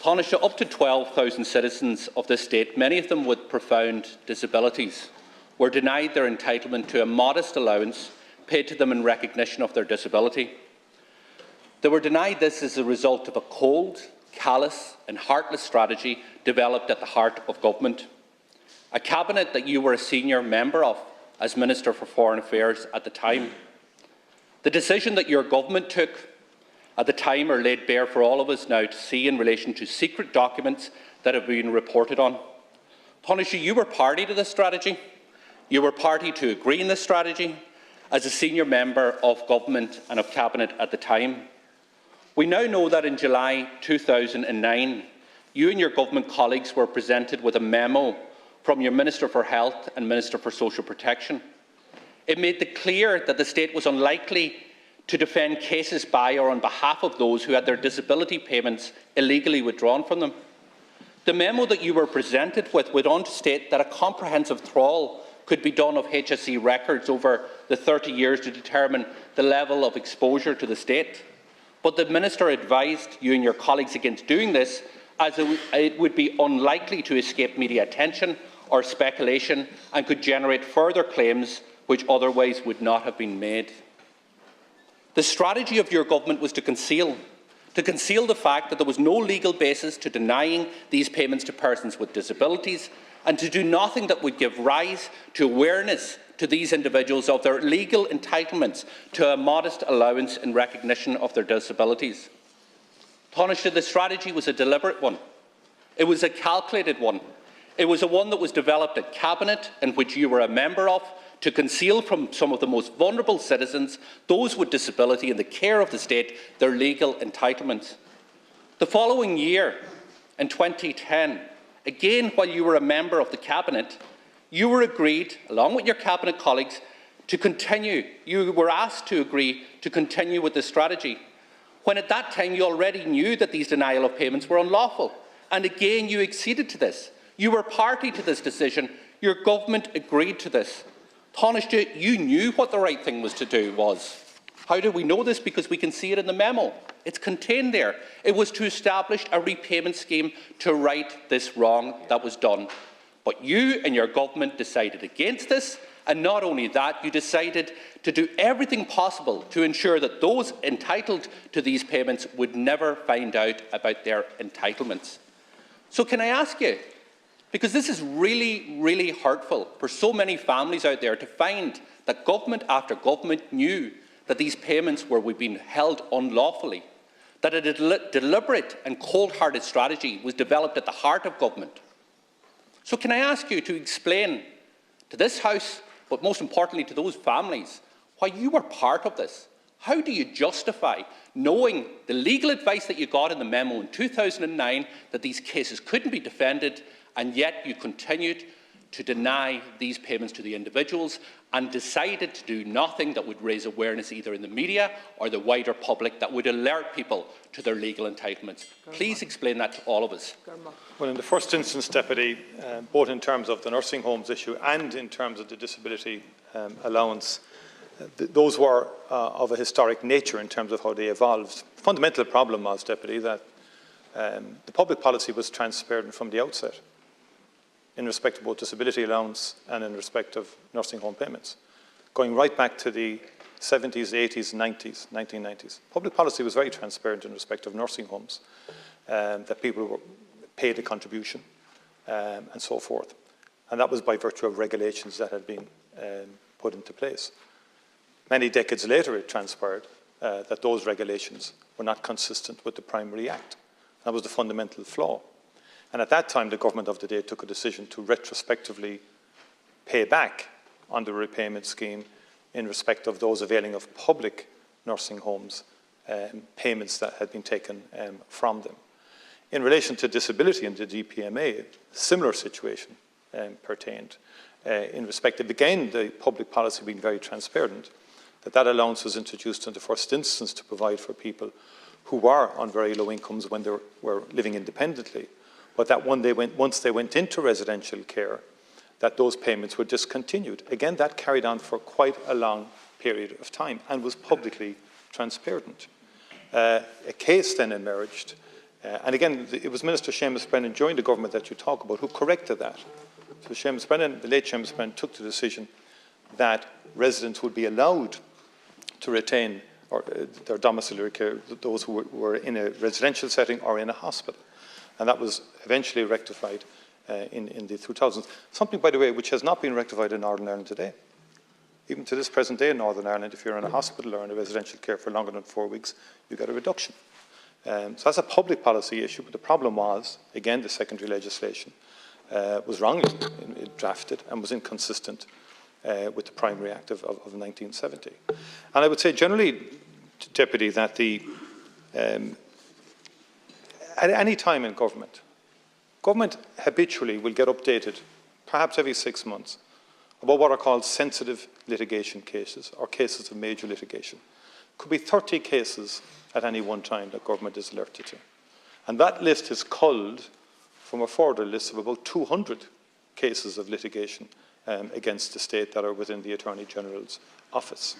Taoiseach, up to 12,000 citizens of this state, many of them with profound disabilities, were denied their entitlement to a modest allowance paid to them in recognition of their disability. They were denied this as a result of a cold, callous and heartless strategy developed at the heart of government, a cabinet that you were a senior member of as Minister for Foreign Affairs at the time. The decision that your government took at the time are laid bare for all of us now to see in relation to secret documents that have been reported on. Taoiseach, you were party to this strategy. You were party to agreeing this strategy as a senior member of government and of cabinet at the time. We now know that in July 2009, you and your government colleagues were presented with a memo from your Minister for Health and Minister for Social Protection. It made it clear that the state was unlikely to defend cases by or on behalf of those who had their disability payments illegally withdrawn from them. The memo that you were presented with went on to state that a comprehensive trawl could be done of HSE records over the 30 years to determine the level of exposure to the state. But the Minister advised you and your colleagues against doing this, as it would be unlikely to escape media attention or speculation and could generate further claims which otherwise would not have been made. The strategy of your government was to conceal the fact that there was no legal basis to denying these payments to persons with disabilities, and to do nothing that would give rise to awareness to these individuals of their legal entitlements to a modest allowance in recognition of their disabilities. Taoiseach, the strategy was a deliberate one. It was a calculated one. It was a one that was developed at Cabinet, in which you were a member of, to conceal from some of the most vulnerable citizens, those with disability in the care of the state, their legal entitlements. The following year, in 2010, again while you were a member of the Cabinet, you were agreed, along with your Cabinet colleagues, to continue. You were asked to agree to continue with this strategy, when at that time you already knew that these denial of payments were unlawful. And again you acceded to this. You were party to this decision. Your government agreed to this. Taoiseach, you knew what the right thing was to do was. How do we know this? Because we can see it in the memo. It's contained there. It was to establish a repayment scheme to right this wrong that was done. But you and your government decided against this, and not only that, you decided to do everything possible to ensure that those entitled to these payments would never find out about their entitlements. So can I ask you, because this is really, really hurtful for so many families out there to find that government after government knew that these payments were being held unlawfully, that a deliberate and cold-hearted strategy was developed at the heart of government. So can I ask you to explain to this House, but most importantly to those families, why you were part of this? How do you justify knowing the legal advice that you got in the memo in 2009 that these cases couldn't be defended, and yet you continued to deny these payments to the individuals and decided to do nothing that would raise awareness either in the media or the wider public that would alert people to their legal entitlements? Please explain that to all of us. Well, in the first instance, Deputy, both in terms of the nursing homes issue and in terms of the disability allowance, those were of a historic nature in terms of how they evolved. The fundamental problem was, Deputy, that the public policy was transparent from the outset in respect of both disability allowance and in respect of nursing home payments. Going right back to the 70s, 80s, 90s, 1990s. Public policy was very transparent in respect of nursing homes, that people were paid a contribution and so forth. And that was by virtue of regulations that had been put into place. Many decades later, it transpired that those regulations were not consistent with the Primary Act. That was the fundamental flaw. And at that time, the government of the day took a decision to retrospectively pay back on the repayment scheme in respect of those availing of public nursing homes, payments that had been taken from them. In relation to disability and the DPMA, similar situation pertained. In respect of, again, the public policy being very transparent, that allowance was introduced in the first instance to provide for people who were on very low incomes when they were living independently, but that once they went into residential care, that those payments were discontinued. Again, that carried on for quite a long period of time and was publicly transparent. A case then emerged And again, it was Minister Seamus Brennan during the government that you talk about who corrected that. So Seamus Brennan, the late Seamus Brennan, took the decision that residents would be allowed to retain their domiciliary care, those who were in a residential setting or in a hospital. And that was eventually rectified in the 2000s. Something, by the way, which has not been rectified in Northern Ireland today. Even to this present day in Northern Ireland, if you're in a hospital or in a residential care for longer than 4 weeks, you get a reduction. So that's a public policy issue, but the problem was, again, the secondary legislation was wrongly drafted and was inconsistent with the Primary Act of 1970. And I would say generally, Deputy, that at any time in government habitually will get updated, perhaps every 6 months, about what are called sensitive litigation cases or cases of major litigation. Could be 30 cases at any one time that government is alerted to. And that list is culled from a further list of about 200 cases of litigation against the state that are within the Attorney General's office.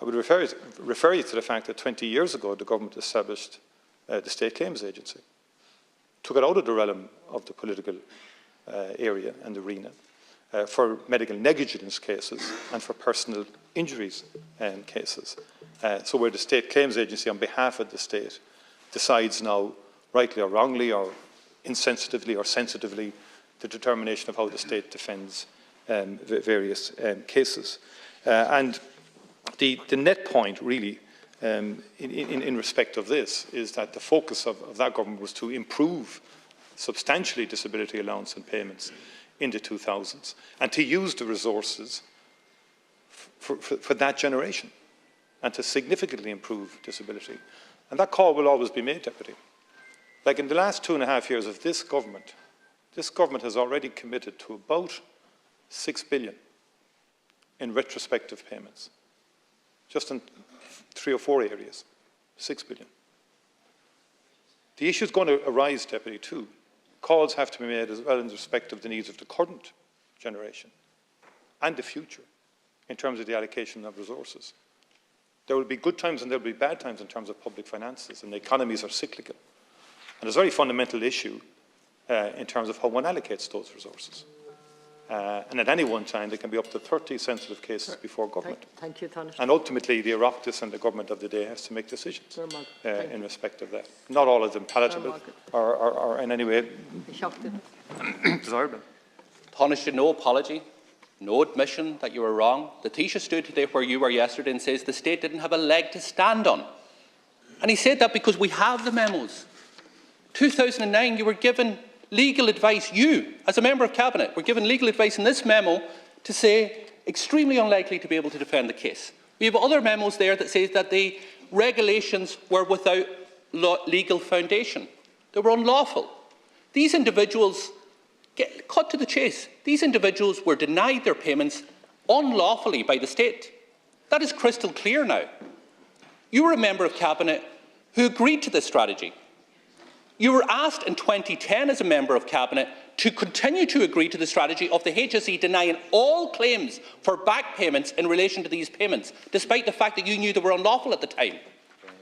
I would refer you to the fact that 20 years ago the government established the State Claims Agency, took it out of the realm of the political area and arena for medical negligence cases and for personal injuries cases. So where the State Claims Agency on behalf of the state decides now, rightly or wrongly or insensitively or sensitively, the determination of how the state defends various cases. And the net point really in respect of this is that the focus of that government was to improve substantially disability allowance and payments in the 2000s and to use the resources for that generation and to significantly improve disability. And that call will always be made, Deputy. Like in the last 2.5 years of this government has already committed to about 6 billion in retrospective payments, just in 3 or 4 areas, 6 billion. The issue is going to arise, Deputy, too. Calls have to be made as well in respect of the needs of the current generation and the future in terms of the allocation of resources. There will be good times and there will be bad times in terms of public finances, and the economies are cyclical. And there's a very fundamental issue in terms of how one allocates those resources. And at any one time, there can be up to 30 sensitive cases before government. Thank you, Taoiseach. And ultimately, the Oireachtas and the government of the day has to make decisions in respect of that. Not all of them palatable or in any way desirable. Taoiseach, no apology, no admission that you were wrong. The Taoiseach stood today where you were yesterday and says the state didn't have a leg to stand on. And he said that because we have the memos. 2009, you were given legal advice, you, as a member of Cabinet, were given legal advice in this memo to say extremely unlikely to be able to defend the case. We have other memos there that say that the regulations were without legal foundation. They were unlawful. These individuals, cut to the chase, these individuals were denied their payments unlawfully by the state. That is crystal clear now. You were a member of Cabinet who agreed to this strategy. You were asked in 2010 as a member of Cabinet to continue to agree to the strategy of the HSE denying all claims for back payments in relation to these payments, despite the fact that you knew they were unlawful at the time.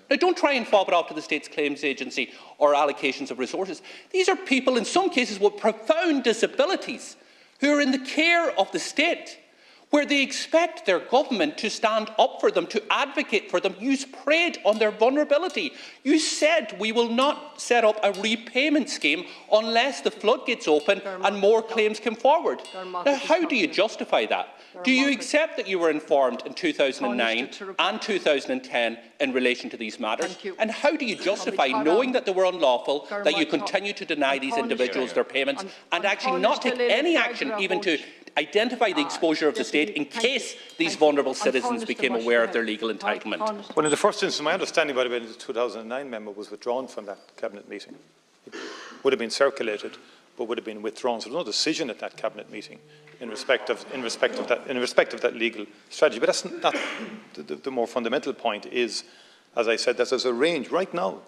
Now, don't try and fob it off to the State's Claims Agency or allocations of resources. These are people, in some cases, with profound disabilities who are in the care of the state, where they expect their government to stand up for them, to advocate for them. You preyed on their vulnerability. You said we will not set up a repayment scheme unless the floodgates open and more claims come forward. Now, how do you justify that? Do you accept that you were informed in 2009 and 2010 in relation to these matters? And how do you justify, knowing that they were unlawful, that you continue to deny these individuals their payments and actually not take any action even to identify the exposure of the state in case these vulnerable citizens became aware of their legal entitlement? Well, in the first instance, my understanding, by the way, the 2009 memo was withdrawn from that Cabinet meeting. It would have been circulated, but would have been withdrawn. So there was no decision at that Cabinet meeting in respect of that legal strategy. But that's not the more fundamental point. Is, as I said, that there's a range right now.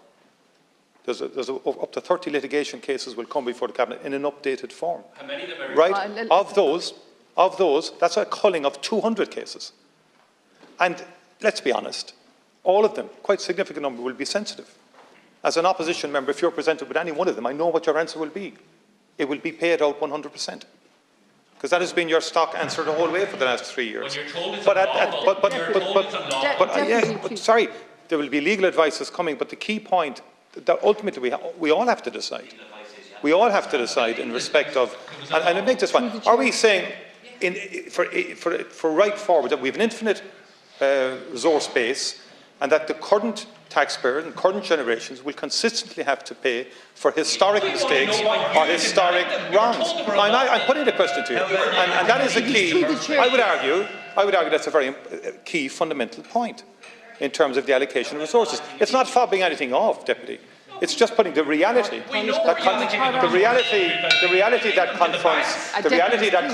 There's up to 30 litigation cases will come before the Cabinet in an updated form. How many of them are right? Of those, that's a culling of 200 cases. And let's be honest, all of them, quite a significant number, will be sensitive. as an opposition member, if you're presented with any one of them, I know what your answer will be. It will be paid out 100%. Because that has been your stock answer the whole way for the last 3 years. Sorry, there will be legal advice that's coming, but the key point that ultimately we all have to decide. We all have to decide in respect of, and it makes this one. Are we saying for right forward that we have an infinite resource base, and that the current taxpayers and current generations will consistently have to pay for historic mistakes or historic wrongs? I'm putting the question to you, and that is a key. I would argue that's a very key fundamental point in terms of the allocation of resources. It's not fobbing anything off, Deputy. It's just putting the reality that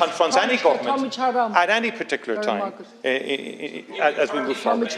confronts any government at any particular time as we move forward.